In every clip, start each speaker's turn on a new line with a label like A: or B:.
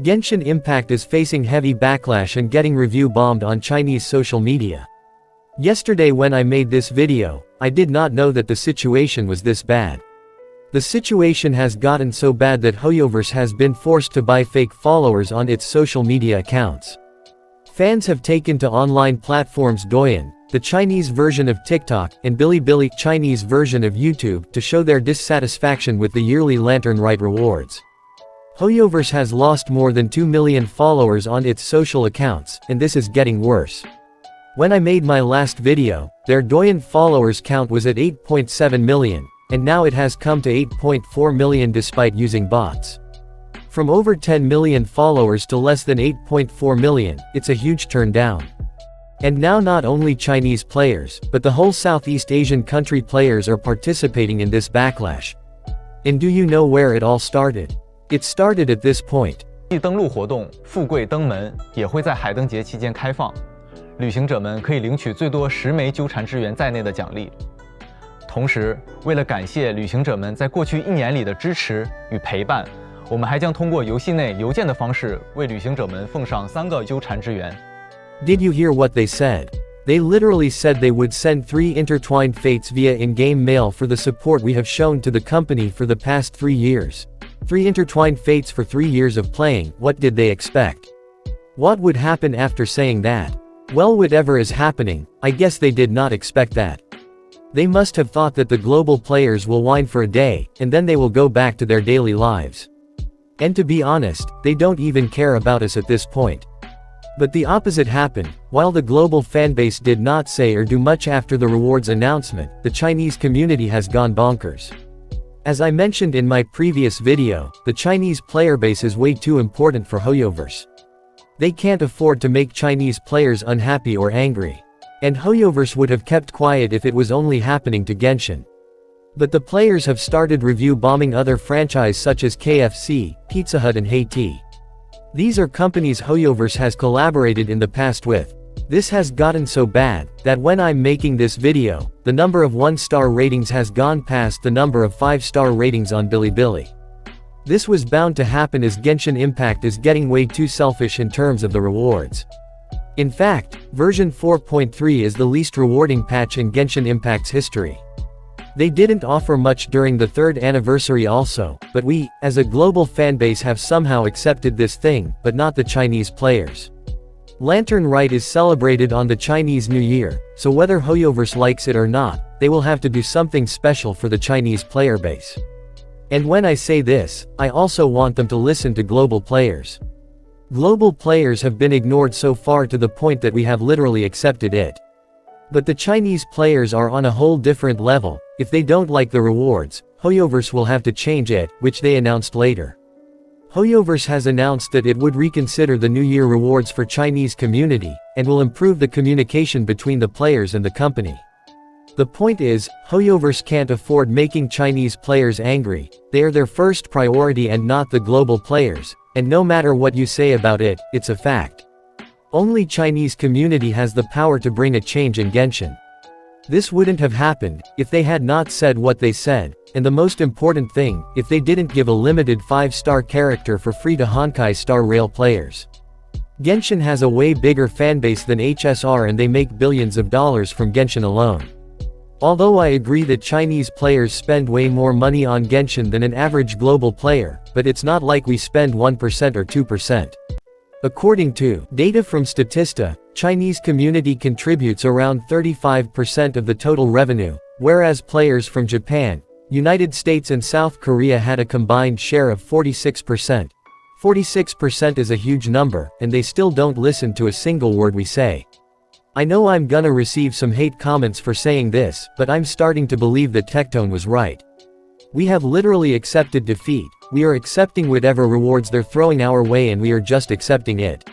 A: Genshin Impact is facing heavy backlash and getting review bombed on Chinese social media. Yesterday when I made this video, I did not know that the situation was this bad. The situation has gotten so bad that Hoyoverse has been forced to buy fake followers on its social media accounts. Fans have taken to online platforms Douyin, the Chinese version of TikTok, and BiliBili, Chinese version of YouTube, to show their dissatisfaction with the yearly Lantern Right rewards. Hoyoverse has lost more than 2 million followers on its social accounts, and this is getting worse. When I made my last video, their Douyin followers count was at 8.7 million, and now it has come to 8.4 million despite using bots. From over 10 million followers to less than 8.4 million, it's a huge turn down. And now not only Chinese players, but the whole Southeast Asian country players are participating in this backlash. And do you know where it all started? It started at this point.
B: 登录活动富贵登门也会在海灯节期间开放，旅行者们可以领取最多10枚纠缠之源在内的奖励。同时，为了感谢旅行者们在过去1年里的支持与陪伴，我们还将通过游戏内邮件的方式为旅行者们奉上3个纠缠之源。
A: Did you hear what they said? They literally said they would send 3 intertwined fates via in-game mail for the support we have shown to the company for the past 3 years. 3 intertwined fates for 3 years of playing. What did they expect? What would happen after saying that? Well, whatever is happening, I guess they did not expect that. They must have thought that the global players will whine for a day, and then they will go back to their daily lives. And to be honest, they don't even care about us at this point. But the opposite happened. While the global fanbase did not say or do much after the rewards announcement, the Chinese community has gone bonkers. As I mentioned in my previous video, the Chinese player base is way too important for Hoyoverse. They can't afford to make Chinese players unhappy or angry. And Hoyoverse would have kept quiet if it was only happening to Genshin. But the players have started review bombing other franchises such as KFC, Pizza Hut and Hey. These are companies Hoyoverse has collaborated in the past with. This has gotten so bad, that when I'm making this video, the number of 1-star ratings has gone past the number of 5-star ratings on BiliBili. This was bound to happen as Genshin Impact is getting way too selfish in terms of the rewards. In fact, version 4.3 is the least rewarding patch in Genshin Impact's history. They didn't offer much during the 3rd anniversary also, but we, as a global fanbase, have somehow accepted this thing, but not the Chinese players. Lantern Right is celebrated on the Chinese New Year, so whether Hoyoverse likes it or not, they will have to do something special for the Chinese player base. And when I say this, I also want them to listen to global players. Global players have been ignored so far to the point that we have literally accepted it. But the Chinese players are on a whole different level. If they don't like the rewards, Hoyoverse will have to change it, which they announced later. Hoyoverse has announced that it would reconsider the New Year rewards for Chinese community, and will improve the communication between the players and the company. The point is, Hoyoverse can't afford making Chinese players angry. They are their first priority and not the global players, and no matter what you say about it, it's a fact. Only Chinese community has the power to bring a change in Genshin. This wouldn't have happened, if they had not said what they said, and the most important thing, if they didn't give a limited 5-star character for free to Honkai Star Rail players. Genshin has a way bigger fanbase than HSR and they make billions of dollars from Genshin alone. Although I agree that Chinese players spend way more money on Genshin than an average global player, but it's not like we spend 1% or 2%. According to data from Statista, Chinese community contributes around 35% of the total revenue, whereas players from Japan, United States and South Korea had a combined share of 46%. 46% is a huge number, and they still don't listen to a single word we say. I know I'm gonna receive some hate comments for saying this, but I'm starting to believe that Tectone was right. We have literally accepted defeat. We are accepting whatever rewards they're throwing our way and we are just accepting it.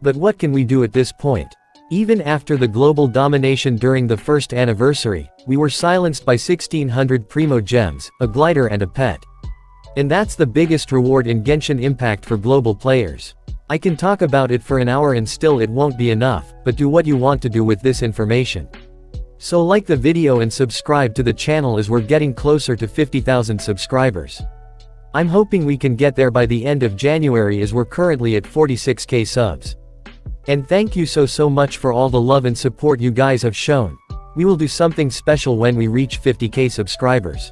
A: But what can we do at this point? Even after the global domination during the 1st anniversary, we were silenced by 1600 Primo Gems, a glider and a pet. And that's the biggest reward in Genshin Impact for global players. I can talk about it for an hour and still it won't be enough, but do what you want to do with this information. So like the video and subscribe to the channel as we're getting closer to 50,000 subscribers. I'm hoping we can get there by the end of January as we're currently at 46k subs. And thank you so much for all the love and support you guys have shown. We will do something special when we reach 50k subscribers.